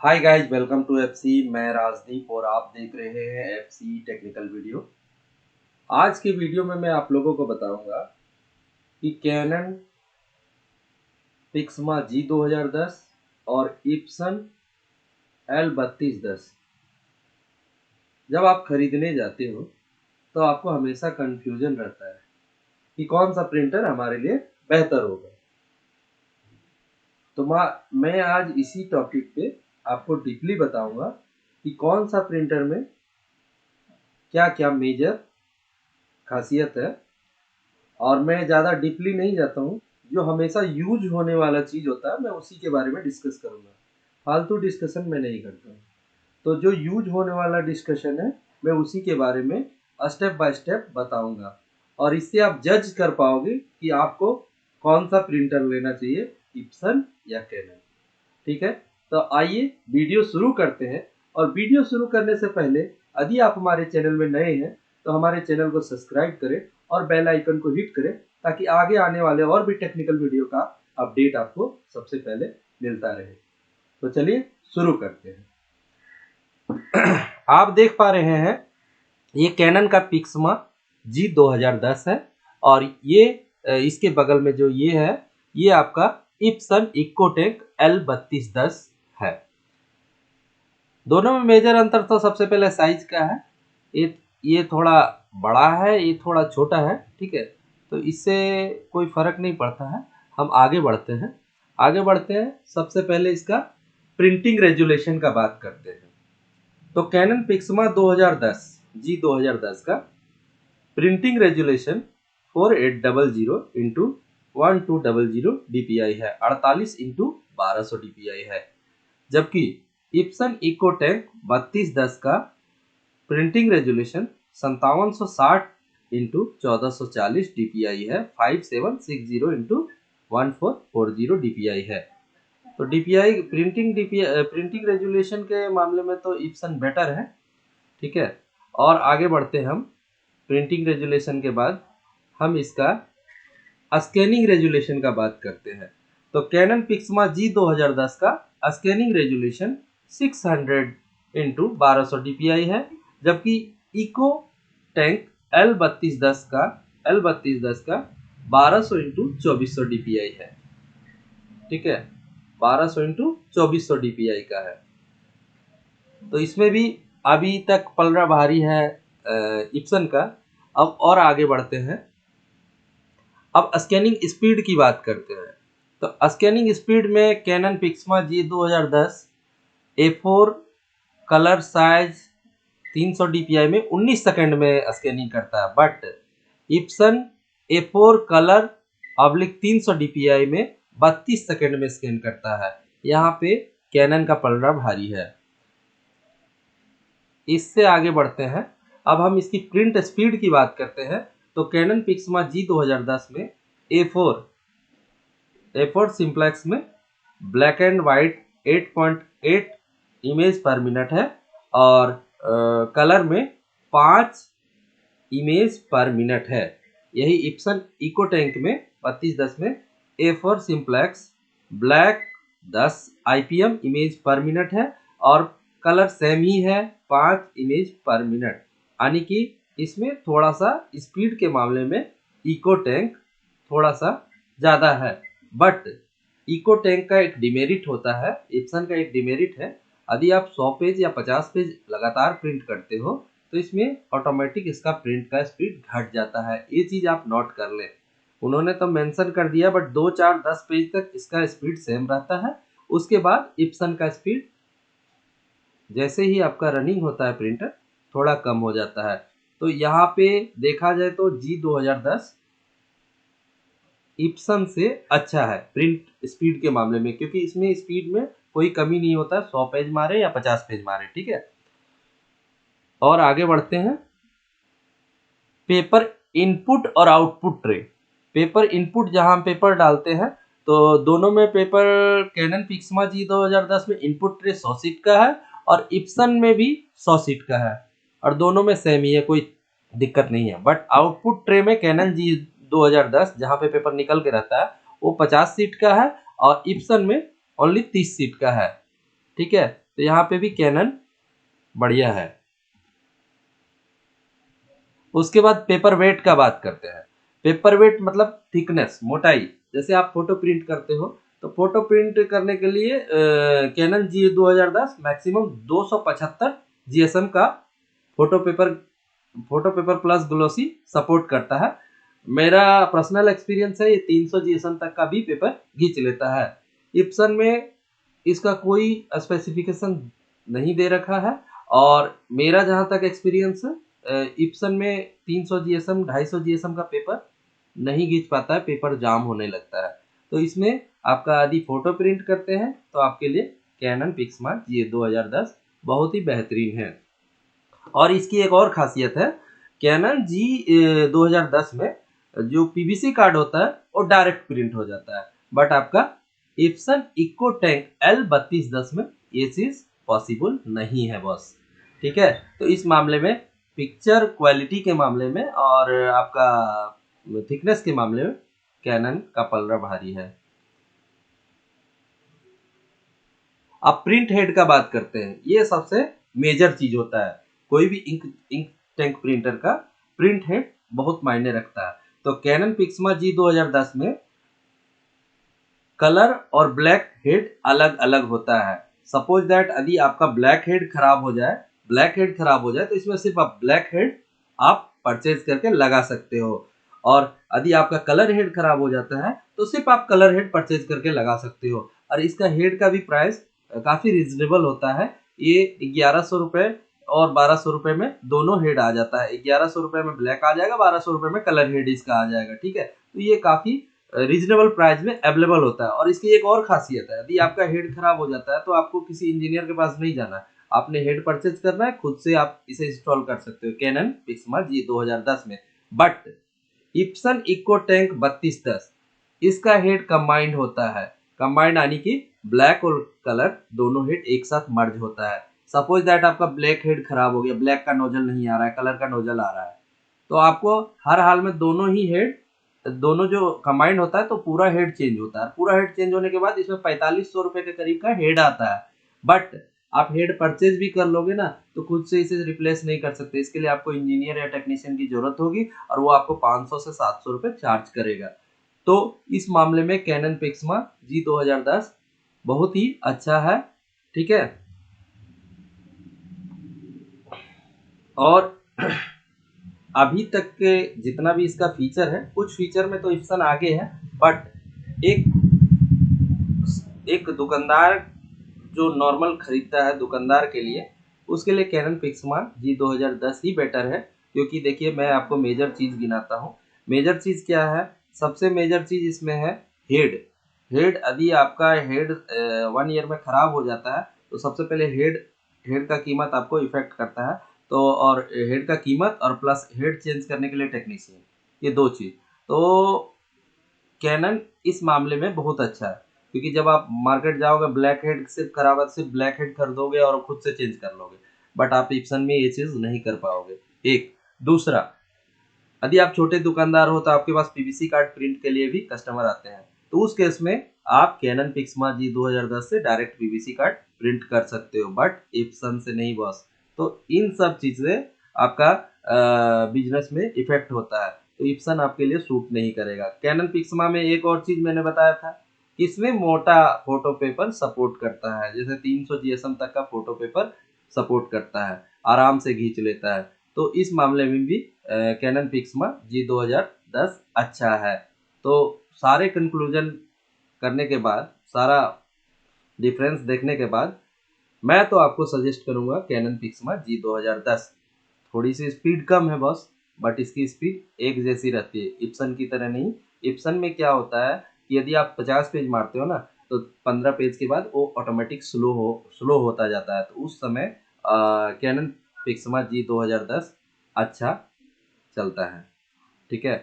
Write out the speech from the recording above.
Hi guys, welcome to FC. मैं राजदीप और आप देख रहे हैं एफसी टेक्निकल वीडियो। आज के वीडियो में मैं आप लोगों को बताऊंगा कि कैनन पिक्समा जी 2010 और इप्सन L3210 जब आप खरीदने जाते हो तो आपको हमेशा कंफ्यूजन रहता है कि कौन सा प्रिंटर हमारे लिए बेहतर होगा। तो मैं आज इसी टॉपिक पे आपको डीपली बताऊंगा कि कौन सा प्रिंटर में क्या क्या मेजर खासियत है। और मैं ज़्यादा डीपली नहीं जाता हूँ, जो हमेशा यूज होने वाला चीज़ होता है मैं उसी के बारे में डिस्कस करूँगा। फालतू डिस्कशन मैं नहीं करता हूँ। तो जो यूज होने वाला डिस्कशन है मैं उसी के बारे में स्टेप बाय स्टेप बताऊँगा, और इससे आप जज कर पाओगे कि आपको कौन सा प्रिंटर लेना चाहिए, इप्सन या कैनन। ठीक है, तो आइए वीडियो शुरू करते हैं। और वीडियो शुरू करने से पहले यदि आप हमारे चैनल में नए हैं तो हमारे चैनल को सब्सक्राइब करें और बेल आइकन को हिट करें, ताकि आगे आने वाले और भी टेक्निकल वीडियो का अपडेट आपको सबसे पहले मिलता रहे। तो चलिए शुरू करते हैं। आप देख पा रहे हैं ये कैनन का पिक्समा जी 2010 है, और ये इसके बगल में जो ये है ये आपका इप्सन इकोटेक L3210 है। दोनों में मेजर अंतर तो सबसे पहले साइज का है। ये थोड़ा बड़ा है, ये थोड़ा छोटा है। ठीक है, तो इससे कोई फर्क नहीं पड़ता है। हम आगे बढ़ते हैं। सबसे पहले इसका प्रिंटिंग रेजुलेशन का बात करते हैं। तो कैनन पिक्समा 2010 जी 2010 का प्रिंटिंग रेजुलेशन 4800 इंटू 1200 DPI है, 48 इंटू 1200 DPI है। जबकि इप्सन इकोटेक 3210 का प्रिंटिंग रेजुलेशन 5760 इंटू 1440 DPI है, 5760 इंटू 1440 DPI है। तो DPI प्रिंटिंग रेजुलेशन के मामले में तो इप्सन बेटर है। ठीक है, और आगे बढ़ते हैं हम। प्रिंटिंग रेजुलेशन के बाद हम इसका स्कैनिंग रेजुलेशन का बात करते हैं। तो कैनन पिक्समा जी 2010 का स्कैनिंग रेजुलेशन 600 इंटू 1200 DPI है, जबकि इको टैंक L3210 का 1200 इंटू 2400 DPI है। ठीक है, 1200 इंटू 2400 DPI का है। तो इसमें भी अभी तक पलड़ा भारी है इप्सन का। अब और आगे बढ़ते हैं। अब स्कैनिंग स्पीड की बात करते हैं। तो स्कैनिंग स्पीड में कैनन पिक्समा जी 2010 A4 कलर साइज 300 DPI में 19 सेकंड में स्कैनिंग करता है, but Ibsen A4 colour oblique 300 DPI में 32 सेकंड में स्कैन करता है। यहाँ पे कैनन का पलड़ा भारी है। इससे आगे बढ़ते हैं। अब हम इसकी प्रिंट स्पीड की बात करते हैं। तो कैनन पिक्समा जी 2010 में A4 सिंप्लेक्स में ब्लैक एंड वाइट 8.8 इमेज पर मिनट है, और कलर में 5 इमेज पर मिनट है। यही इप्सन इकोटैंक में 3210 में A4 simplex black 10 IPM image पर मिनट है, और कलर सेम ही है 5 इमेज पर मिनट। यानी कि इसमें थोड़ा सा स्पीड के मामले में इकोटैंक थोड़ा सा ज़्यादा है। बट इकोटैंक का एक डिमेरिट होता है, इप्सन का एक डिमेरिट है। यदि आप 100 पेज या 50 पेज लगातार प्रिंट करते हो तो इसमें ऑटोमेटिक इसका प्रिंट का स्पीड घट जाता है। ये चीज़ आप नोट कर लें। उन्होंने तो मेंशन कर दिया, बट 2, 4, 10 पेज तक इसका स्पीड सेम रहता है। उसके बाद इप्सन का स्पीड जैसे ही आपका रनिंग होता है प्रिंटर थोड़ा कम हो जाता है। तो यहाँ पे देखा जाए तो जी 2010 इप्सन से अच्छा है प्रिंट स्पीड के मामले में, क्योंकि इसमें स्पीड में कोई कमी नहीं होता, 100 पेज मारे या 50 पेज मारे। ठीक है, और आगे बढ़ते हैं। पेपर इनपुट और आउटपुट ट्रे। पेपर इनपुट जहां हम पेपर डालते हैं, तो दोनों में पेपर कैनन पिक्समा जी 2010 में इनपुट ट्रे 100 सीट का है, और इप्सन में भी 100 सीट का है, और दोनों में सेम ही है, कोई दिक्कत नहीं है। बट आउटपुट ट्रे में कैनन जी 2010 जहां पे पेपर निकल के रहता है वो 50 सीट का है, और इप्सन में ओनली 30 सीट का है। ठीक है, तो यहाँ पे भी कैनन बढ़िया है। उसके बाद पेपर वेट का बात करते हैं। पेपर वेट मतलब थिकनेस, मोटाई। जैसे आप फोटो प्रिंट करते हो तो फोटो प्रिंट करने के लिए कैनन जी 2010 मैक्सिमम 275 जीएसएम का photo paper plus glossy support करता है। मेरा पर्सनल एक्सपीरियंस है ये 300 जीएसएम तक का भी पेपर खींच लेता है। इप्सन में इसका कोई स्पेसिफिकेशन नहीं दे रखा है, और मेरा जहाँ तक एक्सपीरियंस है इप्सन में 300 जीएसएम 250 जीएसएम का पेपर नहीं खींच पाता है, पेपर जाम होने लगता है। तो इसमें आपका यदि फोटो प्रिंट करते हैं तो आपके लिए कैनन पिक्समा जी 2010 बहुत ही बेहतरीन है। और इसकी एक और खासियत है, कैनन जी 2010 में जो पीवीसी कार्ड होता है वो डायरेक्ट प्रिंट हो जाता है, बट आपका इप्सन इको टैंक L3210 में ये चीज पॉसिबल नहीं है बॉस। ठीक है, तो इस मामले में पिक्चर क्वालिटी के मामले में और आपका थिकनेस के मामले में कैनन का पलड़ा भारी है। अब प्रिंट हेड का बात करते हैं, ये सबसे मेजर चीज होता है। कोई भी इंक टैंक प्रिंटर का प्रिंट हेड बहुत मायने रखता है। तो कैनन पिक्समा जी 2010 में कलर और ब्लैक हेड अलग अलग होता है। सपोज दैट यदि आपका ब्लैक हेड खराब हो जाए तो इसमें सिर्फ आप ब्लैक हेड आप परचेज करके लगा सकते हो, और यदि आपका कलर हेड खराब हो जाता है तो सिर्फ आप कलर हेड परचेज करके लगा सकते हो। और इसका हेड का भी प्राइस काफी रिजनेबल होता है। ये 1100 रुपए और 1200 रुपए में दोनों हेड आ जाता है। 1100 रुपए में ब्लैक आ जाएगा, 1200 रुपए में कलर हेड इसका आ जाएगा। ठीक है, तो ये काफी रीजनेबल प्राइस में अवेलेबल होता है। और इसकी एक और खासियत है, यदि आपका हेड खराब हो जाता है तो आपको किसी इंजीनियर के पास नहीं जाना है, आपने हेड परचेज करना है, खुद से आप इसे इंस्टॉल कर सकते हो कैनन पिक्समा जी 2010 में। बट इप्सन इको टैंक 3210 इसका हेड कंबाइंड होता है। कंबाइंड यानी कि ब्लैक और कलर दोनों हेड एक साथ मर्ज होता है। सपोज दैट आपका ब्लैक हेड खराब हो गया, ब्लैक का नोजल नहीं आ रहा है, कलर का नोजल आ रहा है, तो आपको हर हाल में दोनों ही हेड, दोनों जो कंबाइंड होता है तो पूरा हेड चेंज होता है। पूरा हेड चेंज होने के बाद इसमें 4500 रुपए के करीब का हेड आता है। बट आप हेड परचेज भी कर लोगे ना तो खुद से इसे रिप्लेस नहीं कर सकते, इसके लिए आपको इंजीनियर या टेक्नीशियन की जरूरत होगी, और वो आपको 500 से 700 रुपए चार्ज करेगा। तो इस मामले में कैनन पिक्समा जी 2010 बहुत ही अच्छा है। ठीक है, और अभी तक के जितना भी इसका फीचर है, कुछ फीचर में तो इप्सन आगे है, बट एक एक दुकानदार जो नॉर्मल खरीदता है दुकानदार के लिए, उसके लिए कैनन पिक्समा जी 2010 ही बेटर है। क्योंकि देखिए मैं आपको मेजर चीज गिनाता हूँ। मेजर चीज क्या है? सबसे मेजर चीज इसमें है हेड। हेड यदि आपका हेड 1 ईयर में खराब हो जाता है तो सबसे पहले हेड हेड का कीमत आपको इफेक्ट करता है। तो और हेड का कीमत और प्लस हेड चेंज करने के लिए टेक्नीशियन, ये दो चीज। तो कैनन इस मामले में बहुत अच्छा है, क्योंकि जब आप मार्केट जाओगे ब्लैक हेड सिर्फ खराब है, सिर्फ ब्लैक हेड खरीदोगे और खुद से चेंज कर लोगे, बट आप इप्सन में ये चीज नहीं कर पाओगे। एक दूसरा, यदि आप छोटे दुकानदार हो तो आपके पास पीवीसी कार्ड प्रिंट के लिए भी कस्टमर आते हैं, तो उस केस में आप कैनन पिक्समा जी 2010 से डायरेक्ट पीवीसी कार्ड प्रिंट कर सकते हो, बट इप्सन से नहीं बॉस। तो इन सब चीज से आपका बिजनेस में इफेक्ट होता है, तो इप्सन आपके लिए सूट नहीं करेगा। कैनन पिक्समा में एक और चीज मैंने बताया था कि इसमें मोटा फोटो पेपर सपोर्ट करता है, जैसे 300 जीएसएम तक का फोटो पेपर सपोर्ट करता है, आराम से खींच लेता है। तो इस मामले में भी कैनन पिक्समा जी 2010 अच्छा है। तो सारे कंक्लूजन करने के बाद, सारा डिफरेंस देखने के बाद, मैं तो आपको सजेस्ट करूंगा कैनन पिक्समा जी 2010। थोड़ी सी स्पीड कम है बस, बट इसकी स्पीड एक जैसी रहती है, इप्सन की तरह नहीं। इप्सन में क्या होता है कि यदि आप 50 पेज मारते हो ना तो 15 पेज के बाद वो ऑटोमेटिक स्लो होता जाता है, तो उस समय कैनन पिक्समा जी 2010 अच्छा चलता है। ठीक है,